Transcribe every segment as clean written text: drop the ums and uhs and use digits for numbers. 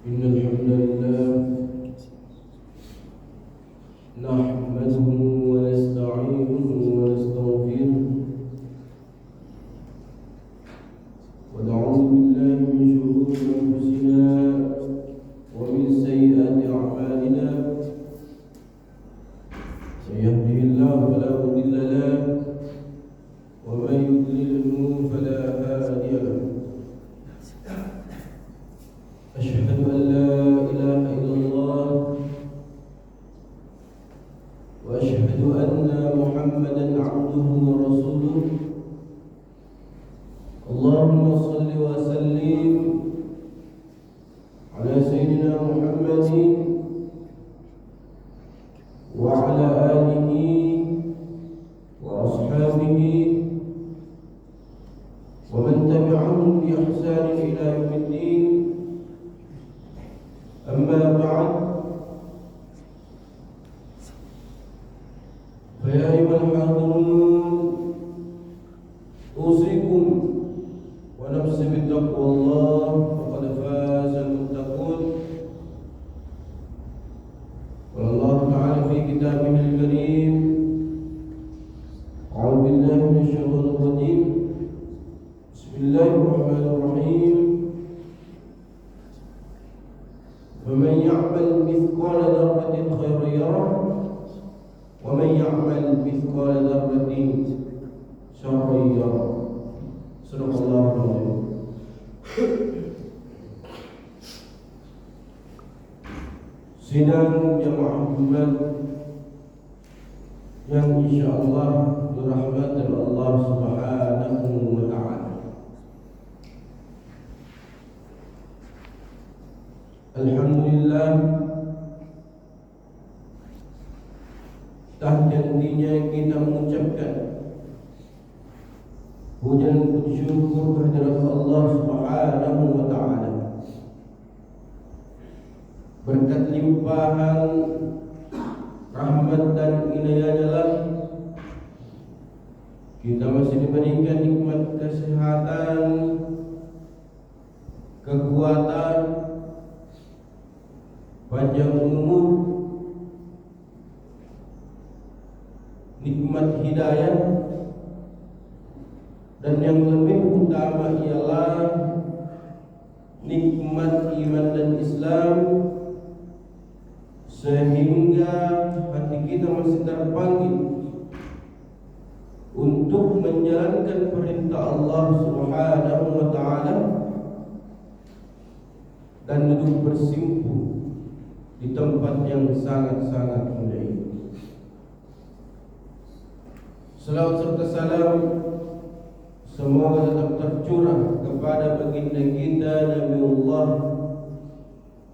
إن الحمد لله نحمده ونستعينه ونستغفره ونعوذ بالله من شرور أنفسنا ومن سيئات أعمالنا من يهده الله فلا مضل له ومن يضلله فلا هادي له أشهد أن لا إله إلا الله وأشهد أن محمدا عبده ورسوله اللهم صل وسلم على سيدنا محمد وعلى آله وأصحابه ومن تبعهم بإحسان إلى يوم الدين. أما بعد فيا أيها الحاضرون أوصيكم ونفسي بتقوى الله فقد فاز المتقون. قال الله تعالى في كتابه الكريم أعوذ بالله من الشيطان الرجيم بسم الله الرحمن الرحيم فمن يعمل مثقال ذرة خيرا يره ومن يعمل مثقال ذرة شرا يره. صدق الله العظيم. Sidang jamaah Jumat yang insyaallah dirahmati Allah Subhanahu wa taala. Alhamdulillah, tak hentinya kita mengucapkan pujian puji syukur kehadirat Allah Subhanahu wa taala. Berkat limpahan rahmat dan inayahnya lah kita masih diberikan nikmat kesehatan, kekuatan, panjang umur, nikmat hidayah, dan yang lebih utama ialah nikmat iman dan Islam, sehingga hati kita masih terpanggil untuk menjalankan perintah Allah Subhanahu wa taala dan duduk bersimpuh di tempat yang sangat-sangat mulia ini. Salawat serta salam semoga tetap tercurah kepada baginda kita Nabiullah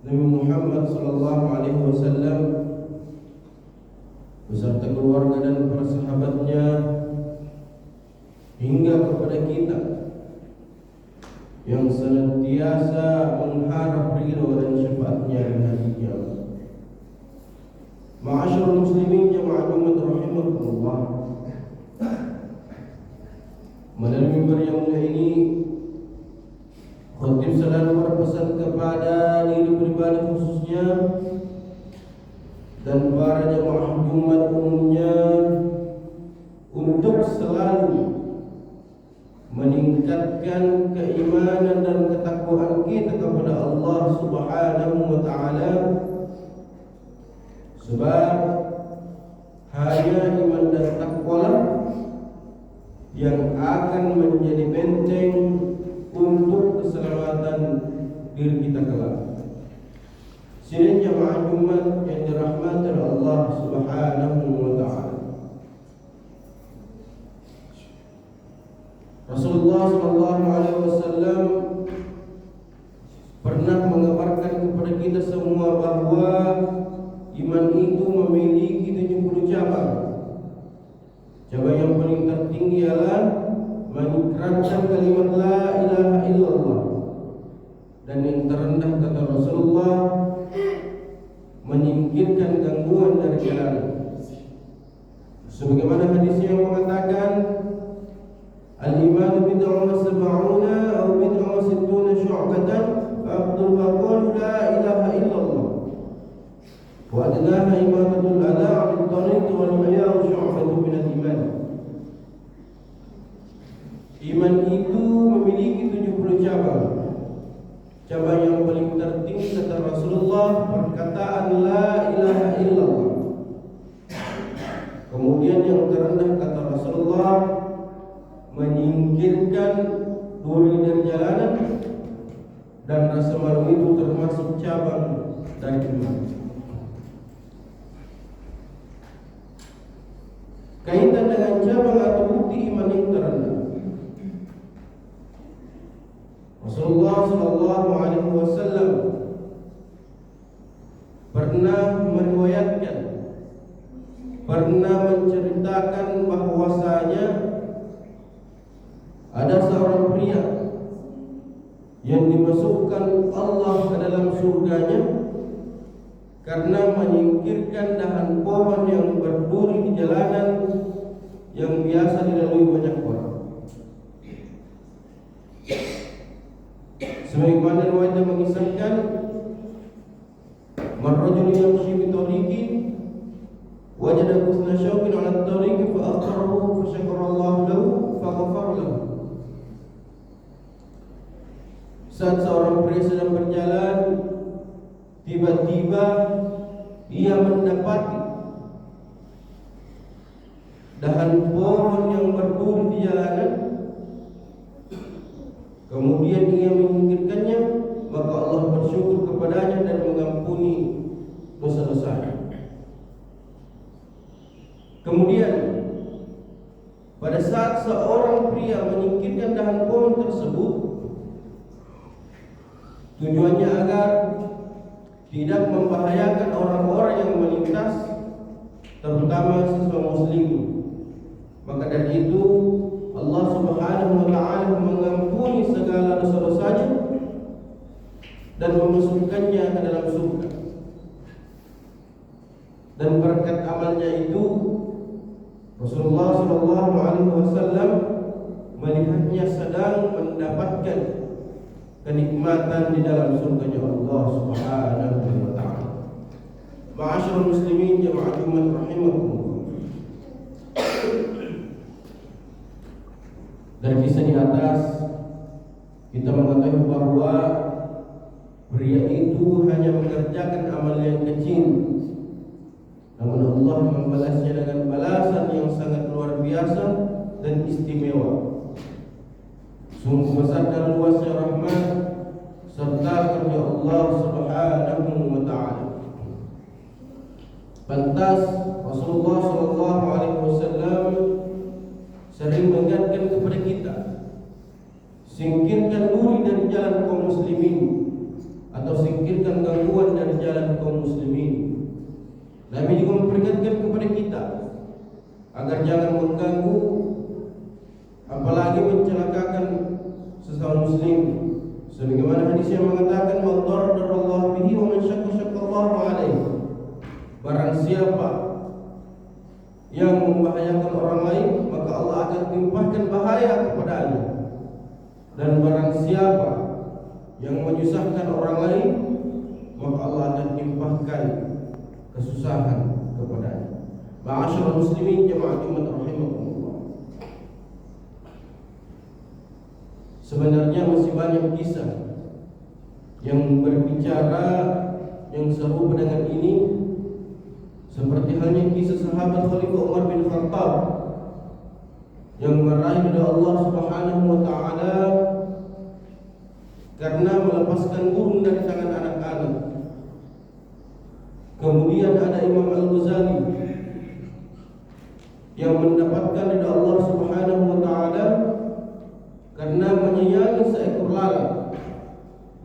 Nabi Muhammad sallallahu alaihi wasallam beserta keluarga dan para sahabatnya hingga kepada kita yang senantiasa mengharap ridha dan syafaatnya di hari kiamat. Ma'asyiral muslimin jamaah Jumat rahimakumullah. Melalui mimbar yang mulia ini, khatib selalu berpesan kepada diri pribadi khususnya dan para jamaah Jumat umumnya untuk selalu meningkatkan keimanan dan ketakwaan kita kepada Allah Subhanahu wa taala, sebab hanya iman dan takwa yang akan menjadi benteng untuk keselamatan diri kita kelak. Sidang jamaah Jumat yang dirahmati Allah Subhanahu wa taala. Rasulullah sallallahu alaihi wasallam pernah mengabarkan kepada kita semua bahawa iman itu memiliki 70 cabang. Cabang yang paling tertinggi ialah mengikrarkan kalimat la ilaha illallah, dan yang terendah kata Rasulullah menyingkirkan gangguan dari jalan. Sebagaimana hadis yang mengatakan al-iman bid'un wa sab'una aw bid'un wa sittuna syu'batan fa aqdul wa qul la Wa adnaha imatatul adha 'anil tariq wal haya'u syu'batun minal iman. Iman itu memiliki 70 cabang. Cabang yang paling tertinggi kata Rasulullah perkataan la ilaha illallah. Kemudian yang terendah kata Rasulullah menyingkirkan duri dari jalanan, dan rasa malu itu termasuk cabang dari iman. Kaitan dengan cabang atau bukti iman yang terendah, Rasulullah sallallahu alaihi wasallam pernah meriwayatkan, pernah menceritakan bahwasanya ada seorang pria yang dimasukkan Allah ke dalam surganya karena menyingkirkan dahan pohon yang berduri di jalanan yang biasa dilalui banyak orang. Sebagaimana riwayat yang mengisahkan, marrajul yamshi bi tariqin wajada husna syauqin 'ala at-tariq fa aqarrahu fa syakara Allah lahu fa ghafara lahu. Saat seorang pria sedang berjalan, tiba-tiba ia mendapati dahan pohon yang berduri di jalanan. Kemudian ia menyingkirkannya, maka Allah bersyukur kepadanya dan mengampuni dosa-dosanya. Kemudian pada saat seorang pria menyingkirkan dahan pohon tersebut, tujuannya agar tidak membahayakan orang-orang yang melintas, terutama sesama muslim. Maka dari itu Allah Subhanahu wa ta'ala mengampuni segala dosa-dosanya dan memasukkannya ke dalam surga. Dan berkat amalnya itu Rasulullah sallallahu alaihi wasallam melihatnya sedang mendapatkan kenikmatan di dalam surganya Allah Subhanahu wa ta'ala. Ma'asyiral muslimin jamaah Jumat rahimakumullah. Dari kisah di atas kita mengetahui bahwa pria itu hanya mengerjakan amal yang kecil, namun Allah membalasnya dengan balasan yang sangat luar biasa dan istimewa. Sungguh besar dan luasnya rahmat serta kerja Allah Subhanahu wa ta'ala. Pantas Rasulullah sallallahu alaihi wasallam sering mengingatkan kepada kita, singkirkan duri dari jalan kaum muslimin, atau singkirkan gangguan dari jalan kaum muslimin. Nabi juga memperingatkan kepada kita agar jangan mengganggu, apalagi mencelakakan sesama muslim. Sebagaimana hadis yang mengatakan, "Man darallahu bihi wa man syaqqa Allahu alaihi." Barang siapa yang membahayakan orang lain, maka Allah akan timpahkan bahaya kepadanya. Dan barang siapa yang menyusahkan orang lain, maka Allah akan timpahkan kesusahan kepadanya. Ma'asyiral muslimin jamaah Jumat rahimakumullah. Sebenarnya masih banyak kisah yang berbicara yang serupa dengan ini, seperti halnya kisah sahabat Khalifah Umar bin Khattab yang meraih ridha Allah Subhanahu wa ta'ala karena melepaskan burung dari tangan anak-anak. Kemudian ada Imam Al-Ghazali yang mendapatkan ridha Allah Subhanahu wa ta'ala karena menyayangi seekor lalat,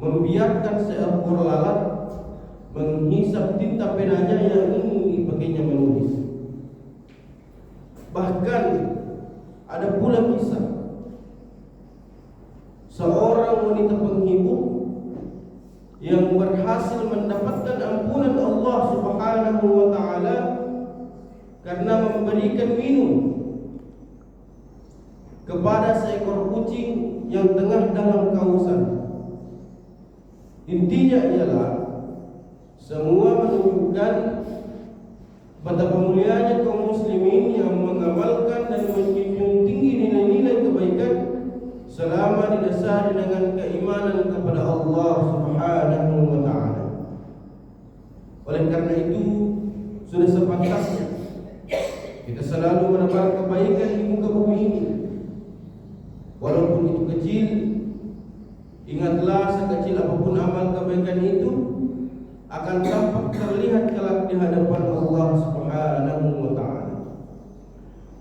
membiarkan seekor lalat menghisap tinta penanya yang ingin dipakainya menulis. Bahkan ada pula kisah seorang wanita penghibur yang berhasil mendapatkan ampunan Allah Subhanahu wa ta'ala karena memberikan minum kepada seekor kucing yang tengah dalam kausan. Intinya ialah Semua menunjukkan betapa mulianya kaum muslimin yang mengamalkan dan menjunjung tinggi nilai-nilai kebaikan selama didasari dengan keimanan kepada Allah Subhanahu wa taala. Oleh karena itu, sudah sepantasnya kita selalu menebar kebaikan di muka bumi ini. Walaupun itu kecil, ingatlah sekecil apapun amal kebaikan itu akan tampak terlihat kelak di hadapan Allah Subhanahu wa taala.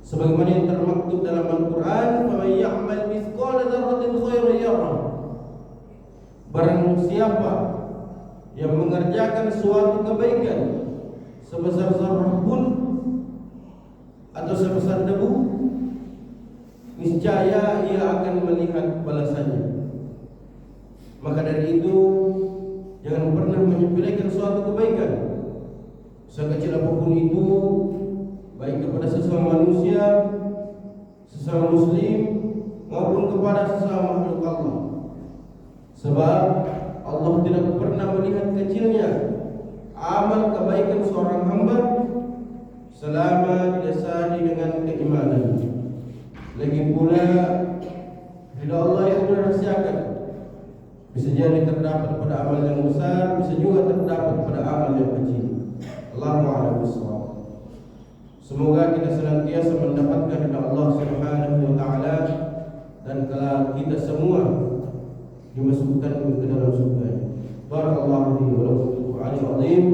Sebagaimana yang termaktub dalam Al-Qur'an, "Faman ya'mal mithqala dzarratin khairan yarah." Barang siapa yang mengerjakan suatu kebaikan sebesar zarrah pun atau sebesar debu, niscaya ia akan melihat balasannya. Maka dari itu, jangan pernah menyepelekan suatu kebaikan, sekecil apapun itu, baik kepada sesama manusia, sesama muslim, maupun kepada sesama makhluk Allah. Sebab Allah tidak pernah melihat kecilnya amal kebaikan seorang hamba selama didasari dengan keimanan. Lagi pula, ridha Allah yang dirahasiakan bisa jadi terdapat pada amal yang besar, bisa juga terdapat pada amal yang kecil. Allahu a'lam bishawab. Semoga kita senantiasa mendapatkan ridha Allah Subhanahu wa taala dan kelak kita semua dimasukkan ke dalam surga. Barakallahu li wa lakum fil Qur'anil 'azim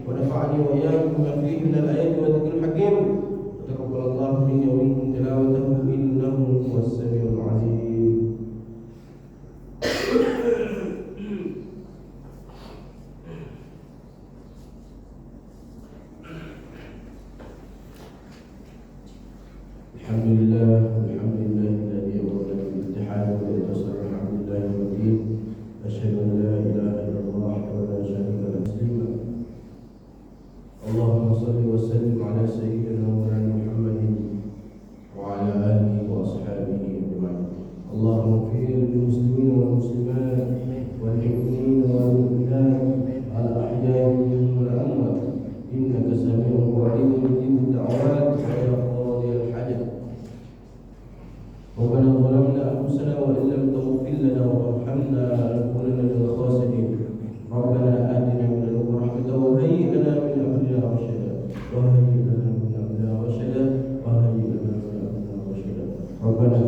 wa nafa'ani wa iyyakum bima fihi min al-ayati wa dhikril hakim. Taqabbalallahu minni wa minkum tilawatahu innahu huwas samiul 'alim. Alhamdulillah, alhamdulillahilladzi awwala bil-ittihad wa al-nasr, alhamdulillahi rabbil alamin. Asyhadu an la ilaha illallah wa la syarika lahu. Allahumma shalli wa sallim ala sayyidina Muhammadin wa ala alihi wa ashabihi ajma'in. Allahumma ighfir lil muslimin wal muslimat wal mu'minin wal mu'minat al-ahya'i minhum wal amwat innaka sami'un qaribun mujibud da'awat wa ya qadiyal hajat. ربنا ظلمنا أنفسنا وإن لم تغفر لنا وترحمنا لنكونن من الخاسرين. ربنا آتنا من لدنك رحمة وهيئ لنا من أمرنا رشدا وهيئ لنا من أمرنا رشدا وهيئ لنا من أمرنا رشدا. ربنا